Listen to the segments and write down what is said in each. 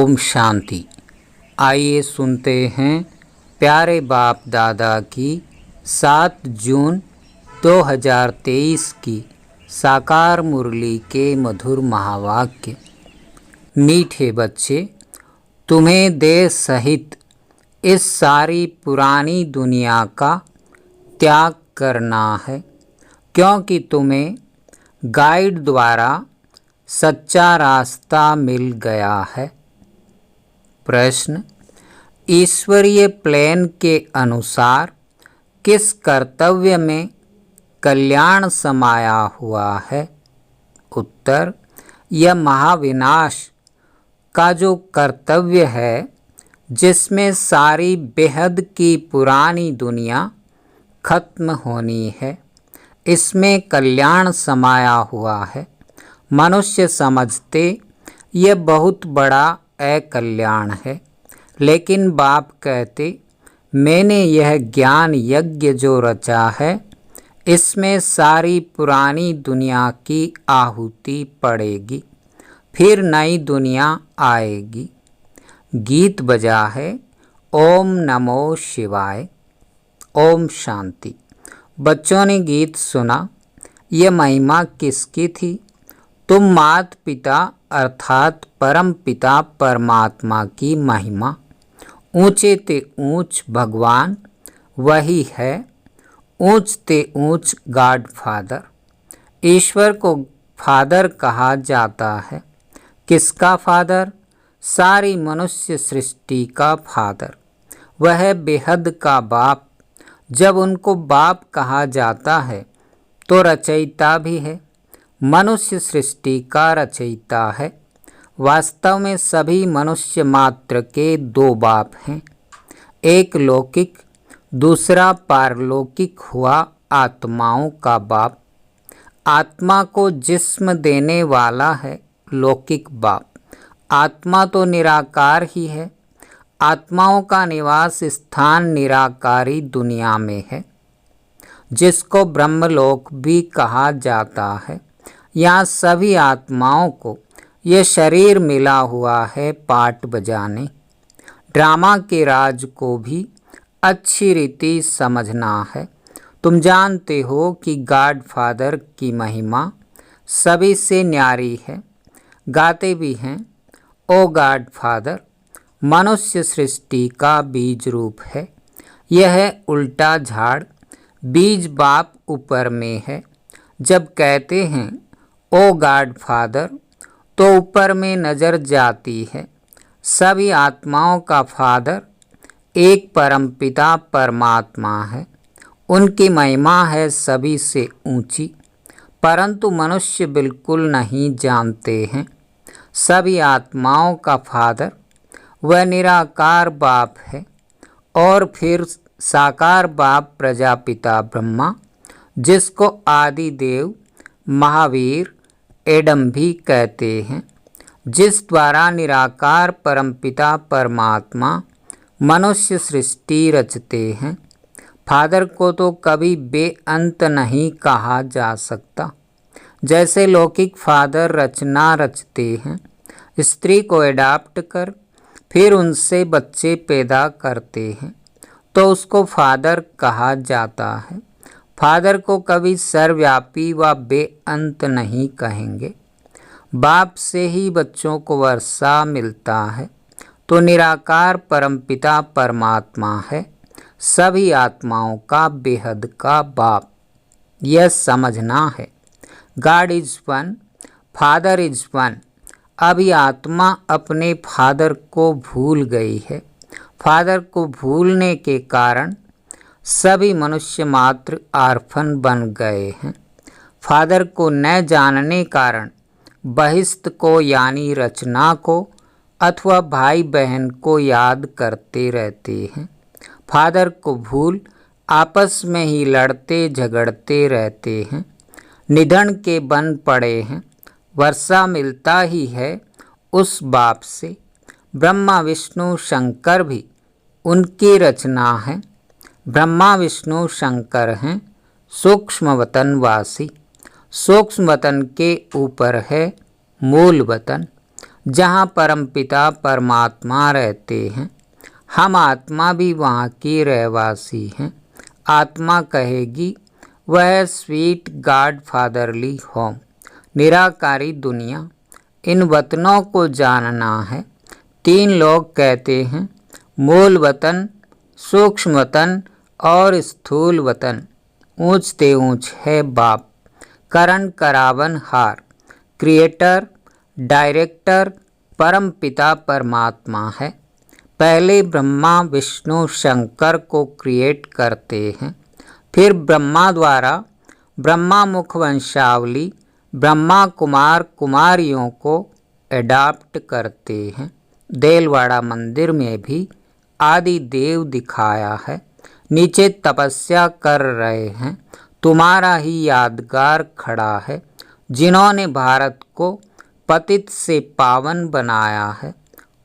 ओम शांति। आइए सुनते हैं प्यारे बाप दादा की 7 जून 2023 की साकार मुरली के मधुर महावाक्य। मीठे बच्चे, तुम्हें देह सहित इस सारी पुरानी दुनिया का त्याग करना है, क्योंकि तुम्हें गाइड द्वारा सच्चा रास्ता मिल गया है। प्रश्न: ईश्वरीय प्लान के अनुसार किस कर्तव्य में कल्याण समाया हुआ है? उत्तर: यह महाविनाश का जो कर्तव्य है, जिसमें सारी बेहद की पुरानी दुनिया खत्म होनी है, इसमें कल्याण समाया हुआ है। मनुष्य समझते यह बहुत बड़ा अकल्याण है, लेकिन बाप कहते, मैंने यह ज्ञान यज्ञ जो रचा है, इसमें सारी पुरानी दुनिया की आहुति पड़ेगी, फिर नई दुनिया आएगी। गीत बजा है ओम नमो शिवाय। ओम शांति। बच्चों ने गीत सुना। यह महिमा किसकी थी? तुम माता पिता अर्थात परम पिता परमात्मा की महिमा। ऊंचे ते ऊंच भगवान वही है, ऊंच ते ऊंच गॉड फादर। ईश्वर को फादर कहा जाता है। किसका फादर? सारी मनुष्य सृष्टि का फादर। वह बेहद का बाप। जब उनको बाप कहा जाता है तो रचयिता भी है, मनुष्य सृष्टि का रचयिता है। वास्तव में सभी मनुष्य मात्र के 2 बाप हैं, एक लौकिक, दूसरा पारलौकिक हुआ आत्माओं का बाप। आत्मा को जिस्म देने वाला है लौकिक बाप। आत्मा तो निराकार ही है। आत्माओं का निवास स्थान निराकारी दुनिया में है, जिसको ब्रह्मलोक भी कहा जाता है। यहाँ सभी आत्माओं को ये शरीर मिला हुआ है पाठ बजाने। ड्रामा के राज को भी अच्छी रीति समझना है। तुम जानते हो कि गॉड फादर की महिमा सभी से न्यारी है। गाते भी हैं, ओ गॉड फादर मनुष्य सृष्टि का बीज रूप है। यह है उल्टा झाड़, बीज बाप ऊपर में है। जब कहते हैं ओ गॉड फादर, तो ऊपर में नज़र जाती है सभी आत्माओं का फादर एक परमपिता परमात्मा है। उनकी महिमा है सभी से ऊंची, परंतु मनुष्य बिल्कुल नहीं जानते हैं। सभी आत्माओं का फादर वह निराकार बाप है, और फिर साकार बाप प्रजापिता ब्रह्मा, जिसको आदि देव महावीर एडम भी कहते हैं, जिस द्वारा निराकार परमपिता परमात्मा मनुष्य सृष्टि रचते हैं। फादर को तो कभी बेअंत नहीं कहा जा सकता। जैसे लौकिक फादर रचना रचते हैं, स्त्री को एडाप्ट कर फिर उनसे बच्चे पैदा करते हैं, तो उसको फादर कहा जाता है। फादर को कभी सर्वव्यापी व बेअंत नहीं कहेंगे। बाप से ही बच्चों को वर्षा मिलता है, तो निराकार परमपिता परमात्मा है सभी आत्माओं का बेहद का बाप। यह समझना है। God is one, father is one. अभी आत्मा अपने फादर को भूल गई है। फादर को भूलने के कारण सभी मनुष्य मात्र आर्फन बन गए हैं। फादर को न जानने कारण बहिष्ठ को यानी रचना को अथवा भाई बहन को याद करते रहते हैं। फादर को भूल आपस में ही लड़ते झगड़ते रहते हैं। निधन के बन पड़े हैं। वर्षा मिलता ही है उस बाप से। ब्रह्मा विष्णु शंकर भी उनकी रचना है। ब्रह्मा विष्णु शंकर हैं सूक्ष्म वतनवासी। सूक्ष्म वतन के ऊपर है मूल वतन। जहाँ परमपिता परमात्मा रहते हैं। हम आत्मा भी वहाँ की रहवासी हैं। आत्मा कहेगी वह स्वीट गॉड फादरली होम, निराकारी दुनिया। इन वतनों को जानना है। 3 लोग कहते हैं, मूल वतन, सूक्ष्म वतन और स्थूल वतन। ऊंचते ऊंच है बाप, करण करावन हार। क्रिएटर, डायरेक्टर परम पिता परमात्मा है। पहले ब्रह्मा विष्णु शंकर को क्रिएट करते हैं, फिर ब्रह्मा द्वारा ब्रह्मा मुख वंशावली ब्रह्मा कुमार कुमारियों को एडाप्ट करते हैं। देलवाड़ा मंदिर में भी आदि देव दिखाया है। नीचे तपस्या कर रहे हैं। तुम्हारा ही यादगार खड़ा है, जिन्होंने भारत को पतित से पावन बनाया है।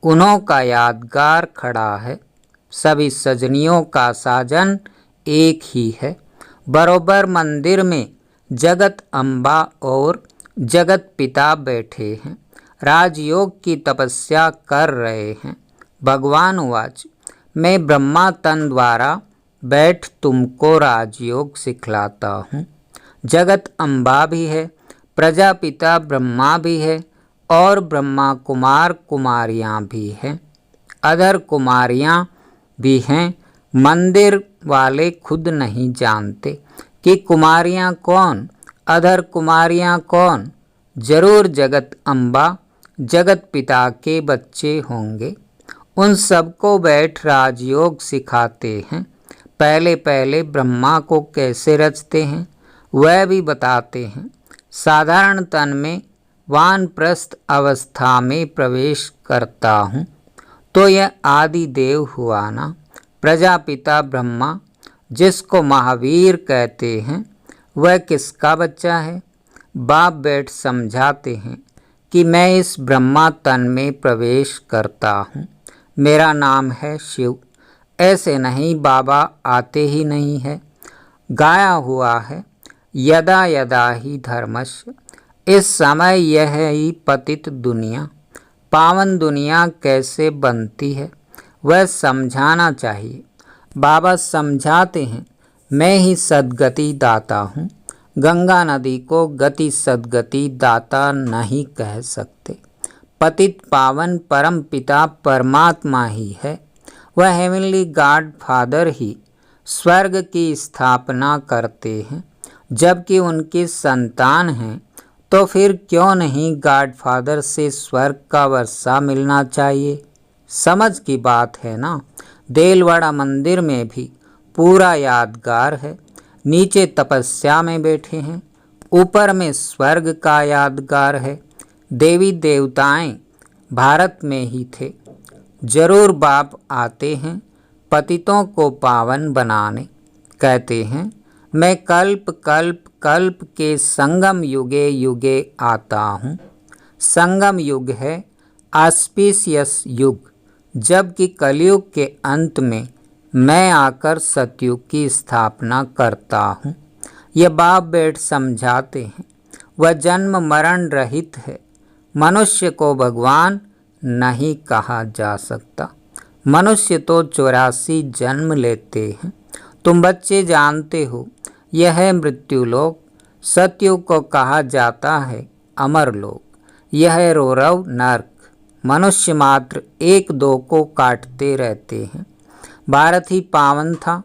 उन्हों का यादगार खड़ा है। सभी सजनियों का साजन एक ही है। बरोबर मंदिर में जगत अम्बा और जगत पिता बैठे हैं, राजयोग की तपस्या कर रहे हैं। भगवान उवाच, मैं ब्रह्मा तन द्वारा बैठ तुमको राजयोग सिखलाता हूँ। जगत अम्बा भी है, प्रजापिता ब्रह्मा भी है और ब्रह्मा कुमार कुमारियाँ भी हैं, अधर कुमारियाँ भी हैं। मंदिर वाले खुद नहीं जानते कि कुमारियाँ कौन, अधर कुमारियाँ कौन। जरूर जगत अम्बा जगत पिता के बच्चे होंगे। उन सबको बैठ राजयोग सिखाते हैं। पहले पहले ब्रह्मा को कैसे रचते हैं वह भी बताते हैं। साधारण तन में वानप्रस्थ अवस्था में प्रवेश करता हूँ तो यह आदि देव हुआ ना। प्रजापिता ब्रह्मा, जिसको महावीर कहते हैं, वह किसका बच्चा है? बाप बैठ समझाते हैं कि मैं इस ब्रह्मा तन में प्रवेश करता हूँ। मेरा नाम है शिव। ऐसे नहीं, बाबा आते ही नहीं है, गाया हुआ है, यदा यदा ही धर्मस्य। इस समय यह ही पतित दुनिया, पावन दुनिया कैसे बनती है वह समझाना चाहिए। बाबा समझाते हैं, मैं ही सद्गति दाता हूँ। गंगा नदी को गति सद्गति दाता नहीं कह सकते। पतित पावन परम पिता परमात्मा ही है। वह हेवनली गॉड फादर ही स्वर्ग की स्थापना करते हैं। जबकि उनकी संतान हैं तो फिर क्यों नहीं गॉड फादर से स्वर्ग का वर्षा मिलना चाहिए? समझ की बात है ना। देलवाड़ा मंदिर में भी पूरा यादगार है। नीचे तपस्या में बैठे हैं, ऊपर में स्वर्ग का यादगार है। देवी देवताएं भारत में ही थे। जरूर बाप आते हैं पतितों को पावन बनाने। कहते हैं, मैं कल्प कल्प कल्प के संगम युगे युगे आता हूँ। संगम युग है ऑस्पिशियस युग, जबकि कलयुग के अंत में मैं आकर सतयुग की स्थापना करता हूँ। यह बाप बैठ समझाते हैं। वह जन्म मरण रहित है। मनुष्य को भगवान नहीं कहा जा सकता। मनुष्य तो 84 जन्म लेते हैं। तुम बच्चे जानते हो, यह है मृत्युलोक। सतयुग को कहा जाता है अमरलोक। यह है रौरव नर्क। मनुष्य मात्र 1-2 को काटते रहते हैं। भारत ही पावन था,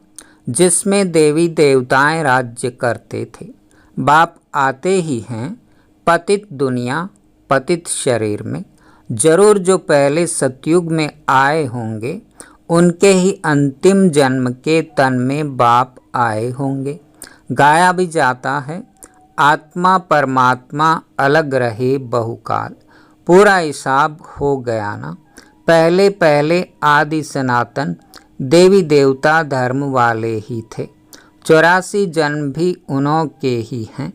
जिसमें देवी देवताएं राज्य करते थे। बाप आते ही हैं पतित दुनिया पतित शरीर में। जरूर जो पहले सतयुग में आए होंगे उनके ही अंतिम जन्म के तन में बाप आए होंगे। गाया भी जाता है, आत्मा परमात्मा अलग रहे बहुकाल। पूरा हिसाब हो गया ना। पहले पहले आदि सनातन देवी देवता धर्म वाले ही थे। 84 जन्म भी उन्हों के ही हैं।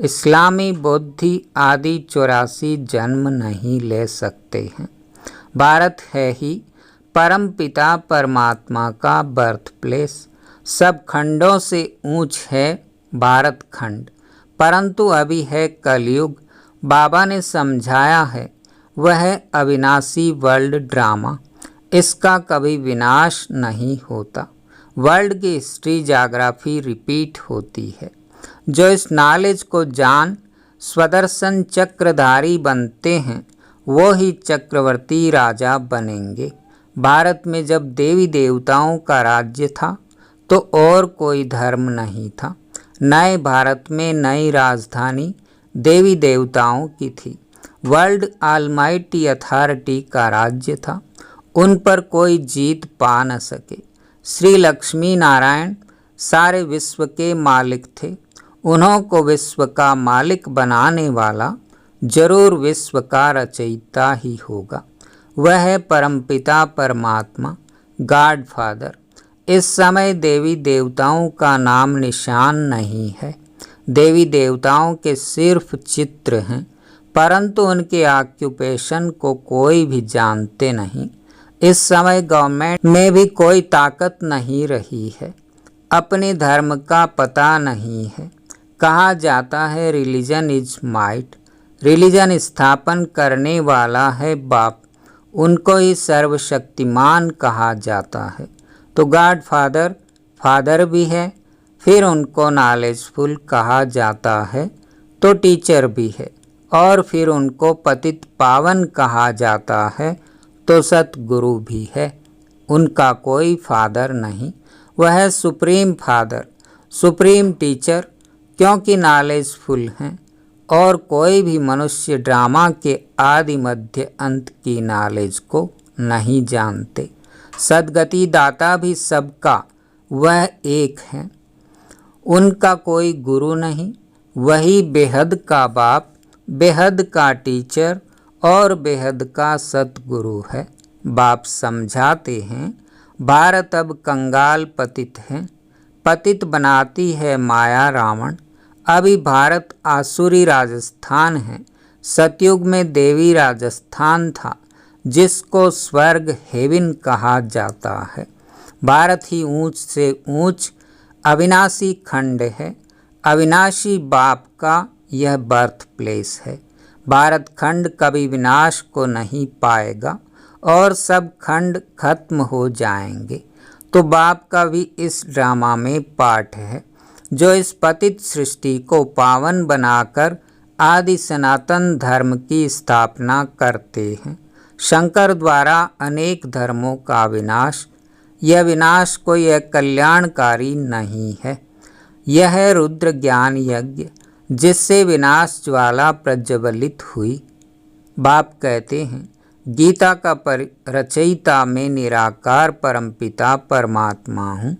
इस्लामी बौद्धि आदि 84 जन्म नहीं ले सकते हैं। भारत है ही परम पिता परमात्मा का बर्थ प्लेस। सब खंडों से ऊंच है भारत खंड, परंतु अभी है कलयुग। बाबा ने समझाया है वह है अविनाशी वर्ल्ड ड्रामा। इसका कभी विनाश नहीं होता। वर्ल्ड की हिस्ट्री ज्योग्राफी रिपीट होती है। जो इस नॉलेज को जान स्वदर्शन चक्रधारी बनते हैं वो ही चक्रवर्ती राजा बनेंगे। भारत में जब देवी देवताओं का राज्य था तो और कोई धर्म नहीं था। नए भारत में नई राजधानी देवी देवताओं की थी। वर्ल्ड ऑलमाइटी अथॉरिटी का राज्य था। उन पर कोई जीत पा न सके। श्री लक्ष्मी नारायण सारे विश्व के मालिक थे। उन्हों को विश्व का मालिक बनाने वाला जरूर विश्व का रचयिता ही होगा। वह है परमपिता परमात्मा, गॉड फादर। इस समय देवी देवताओं का नाम निशान नहीं है। देवी देवताओं के सिर्फ चित्र हैं, परंतु उनके ऑक्यूपेशन को कोई भी जानते नहीं। इस समय गवर्नमेंट में भी कोई ताकत नहीं रही है। अपने धर्म का पता नहीं है। कहा जाता है रिलीजन इज माइट। रिलीजन स्थापन करने वाला है बाप। उनको ही सर्वशक्तिमान कहा जाता है। तो गॉड फादर फादर भी है। फिर उनको नॉलेजफुल कहा जाता है तो टीचर भी है। और फिर उनको पतित पावन कहा जाता है तो सतगुरु भी है। उनका कोई फादर नहीं। वह है सुप्रीम फादर, सुप्रीम टीचर, क्योंकि नॉलेजफुल हैं। और कोई भी मनुष्य ड्रामा के आदि मध्य अंत की नॉलेज को नहीं जानते। सद्गति दाता भी सबका वह एक है। उनका कोई गुरु नहीं। वही बेहद का बाप, बेहद का टीचर और बेहद का सतगुरु है। बाप समझाते हैं भारत अब कंगाल पतित है। पतित बनाती है माया रावण। अभी भारत आसुरी राजस्थान है। सतयुग में देवी राजस्थान था जिसको स्वर्ग हेवन कहा जाता है। भारत ही ऊंच से ऊंच अविनाशी खंड है। अविनाशी बाप का यह बर्थ प्लेस है। भारत खंड कभी विनाश को नहीं पाएगा और सब खंड खत्म हो जाएंगे। तो बाप का भी इस ड्रामा में पार्ट है, जो इस पतित सृष्टि को पावन बनाकर आदि सनातन धर्म की स्थापना करते हैं। शंकर द्वारा अनेक धर्मों का विनाश, यह विनाश कोई कल्याणकारी नहीं है। यह है रुद्र ज्ञान यज्ञ जिससे विनाश ज्वाला प्रज्वलित हुई। बाप कहते हैं गीता का रचयिता मैं निराकार परमपिता परमात्मा हूँ।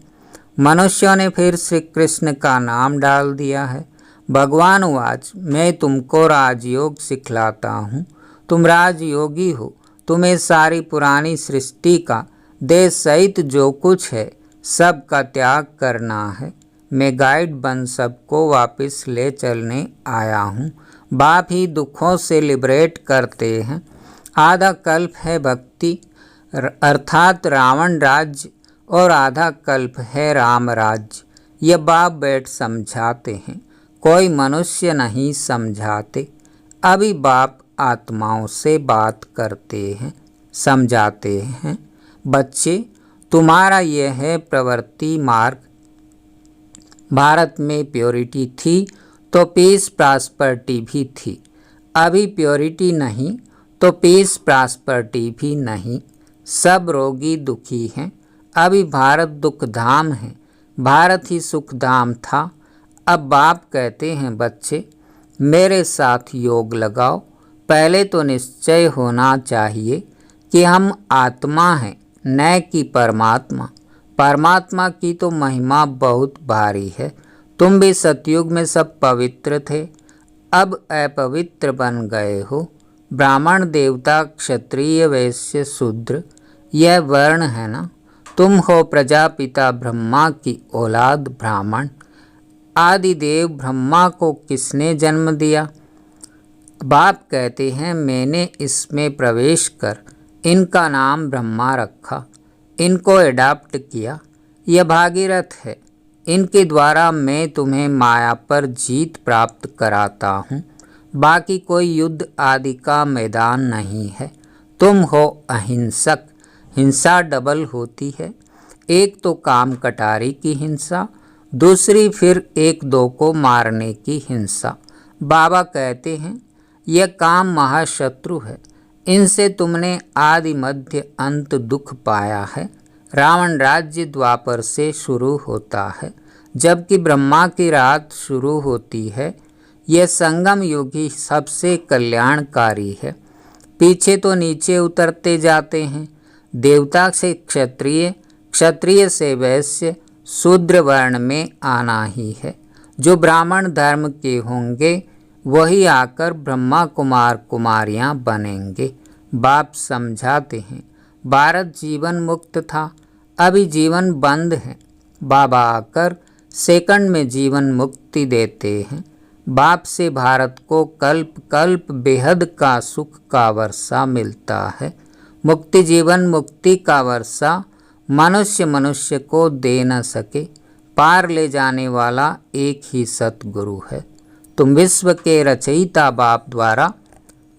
मनुष्यों ने फिर श्री कृष्ण का नाम डाल दिया है। भगवान वाच मैं तुमको राजयोग सिखलाता हूँ। तुम राजयोगी हो। तुम्हें सारी पुरानी सृष्टि का देश सहित जो कुछ है सब का त्याग करना है। मैं गाइड बन सबको वापस ले चलने आया हूँ। बाप ही दुखों से लिबरेट करते हैं। आधा कल्प है भक्ति अर्थात रावण राज्य और आधा कल्प है राम राज्य। यह बाप बैठ समझाते हैं, कोई मनुष्य नहीं समझाते। अभी बाप आत्माओं से बात करते हैं, समझाते हैं। बच्चे तुम्हारा यह है प्रवृत्ति मार्ग। भारत में प्योरिटी थी तो पीस प्रॉस्पेरिटी भी थी। अभी प्योरिटी नहीं तो पीस प्रॉस्पेरिटी भी नहीं। सब रोगी दुखी हैं। अभी भारत दुख धाम है। भारत ही सुख धाम था। अब बाप कहते हैं बच्चे मेरे साथ योग लगाओ। पहले तो निश्चय होना चाहिए कि हम आत्मा हैं न कि परमात्मा। परमात्मा की तो महिमा बहुत भारी है। तुम भी सतयुग में सब पवित्र थे, अब अपवित्र बन गए हो। ब्राह्मण देवता क्षत्रिय वैश्य शूद्र यह वर्ण है ना। तुम हो प्रजापिता ब्रह्मा की औलाद ब्राह्मण। आदिदेव ब्रह्मा को किसने जन्म दिया? बाप कहते हैं मैंने इसमें प्रवेश कर इनका नाम ब्रह्मा रखा, इनको अडॉप्ट किया। यह भागीरथ है। इनके द्वारा मैं तुम्हें माया पर जीत प्राप्त कराता हूँ। बाकी कोई युद्ध आदि का मैदान नहीं है। तुम हो अहिंसक। हिंसा डबल होती है, एक तो काम कटारी की हिंसा, दूसरी फिर एक दो को मारने की हिंसा। बाबा कहते हैं यह काम महाशत्रु है, इनसे तुमने आदि मध्य अंत दुख पाया है। रावण राज्य द्वापर से शुरू होता है, जबकि ब्रह्मा की रात शुरू होती है। यह संगम युग ही सबसे कल्याणकारी है। पीछे तो नीचे उतरते जाते हैं। देवता से क्षत्रिय, क्षत्रिय से वैश्य, शूद्र वर्ण में आना ही है। जो ब्राह्मण धर्म के होंगे वही आकर ब्रह्मा कुमार कुमारियां बनेंगे। बाप समझाते हैं भारत जीवन मुक्त था, अभी जीवन बंद है। बाबा आकर सेकंड में जीवन मुक्ति देते हैं। बाप से भारत को कल्प कल्प बेहद का सुख का वर्षा मिलता है। मुक्ति जीवन मुक्ति का वर्षा मनुष्य मनुष्य को दे न सके। पार ले जाने वाला एक ही सतगुरु है। तुम विश्व के रचयिता बाप द्वारा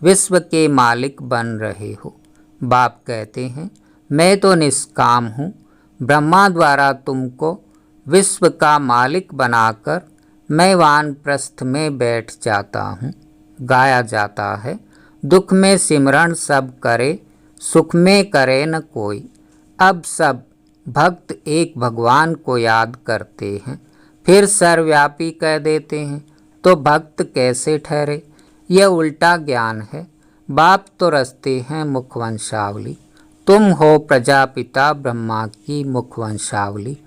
विश्व के मालिक बन रहे हो। बाप कहते हैं मैं तो निष्काम हूँ। ब्रह्मा द्वारा तुमको विश्व का मालिक बनाकर मैं वानप्रस्थ में बैठ जाता हूँ। गाया जाता है दुख में सिमरण सब करे, सुख में करे न कोई। अब सब भक्त एक भगवान को याद करते हैं, फिर सर्वव्यापी कह देते हैं, तो भक्त कैसे ठहरे? यह उल्टा ज्ञान है। बाप तो रचते हैं मुखवंशावली, तुम हो प्रजापिता ब्रह्मा की मुखवंशावली।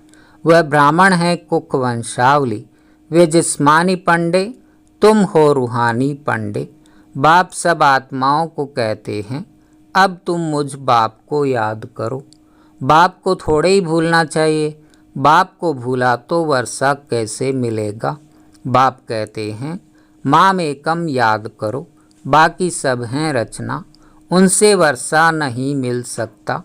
वह ब्राह्मण है कुखवंशावली, वे जिस्मानी पंडे, तुम हो रूहानी पंडे। बाप सब आत्माओं को कहते हैं अब तुम मुझ बाप को याद करो। बाप को थोड़े ही भूलना चाहिए, बाप को भूला तो वर्षा कैसे मिलेगा। बाप कहते हैं माम एकम याद करो, बाकी सब हैं रचना, उनसे वर्षा नहीं मिल सकता।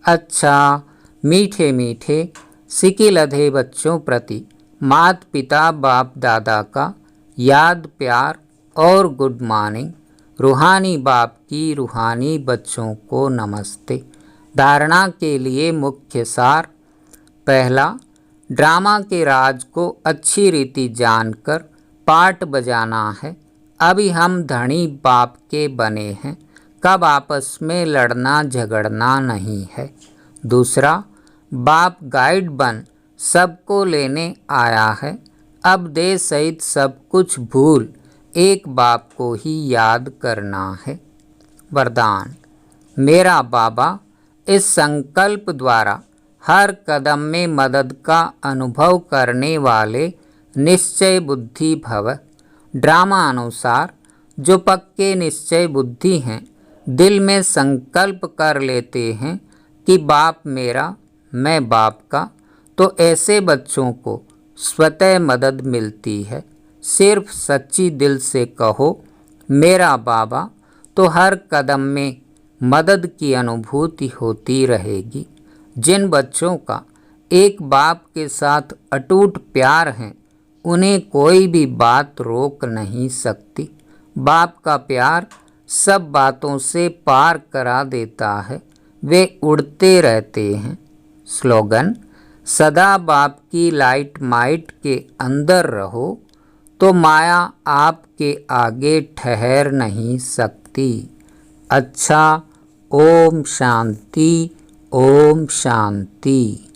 अच्छा मीठे मीठे सिकी लधे बच्चों प्रति मात पिता बाप दादा का याद प्यार और गुड मॉर्निंग। रूहानी बाप की रूहानी बच्चों को नमस्ते। धारणा के लिए मुख्य सार। पहला, ड्रामा के राज को अच्छी रीति जानकर पार्ट बजाना है। अभी हम धनी बाप के बने हैं, कब आपस में लड़ना झगड़ना नहीं है। दूसरा, बाप गाइड बन सबको लेने आया है, अब देह सहित सब कुछ भूल एक बाप को ही याद करना है। वरदान। मेरा बाबा इस संकल्प द्वारा हर कदम में मदद का अनुभव करने वाले निश्चय बुद्धि भव। ड्रामा अनुसार जो पक्के निश्चय बुद्धि हैं, दिल में संकल्प कर लेते हैं कि बाप मेरा मैं बाप का, तो ऐसे बच्चों को स्वतः मदद मिलती है। सिर्फ सच्ची दिल से कहो मेरा बाबा, तो हर कदम में मदद की अनुभूति होती रहेगी। जिन बच्चों का एक बाप के साथ अटूट प्यार है, उन्हें कोई भी बात रोक नहीं सकती। बाप का प्यार सब बातों से पार करा देता है, वे उड़ते रहते हैं। स्लोगन। सदा बाप की लाइट माइट के अंदर रहो, तो माया आपके आगे ठहर नहीं सकती। अच्छा, ओम शांति, ओम शांति।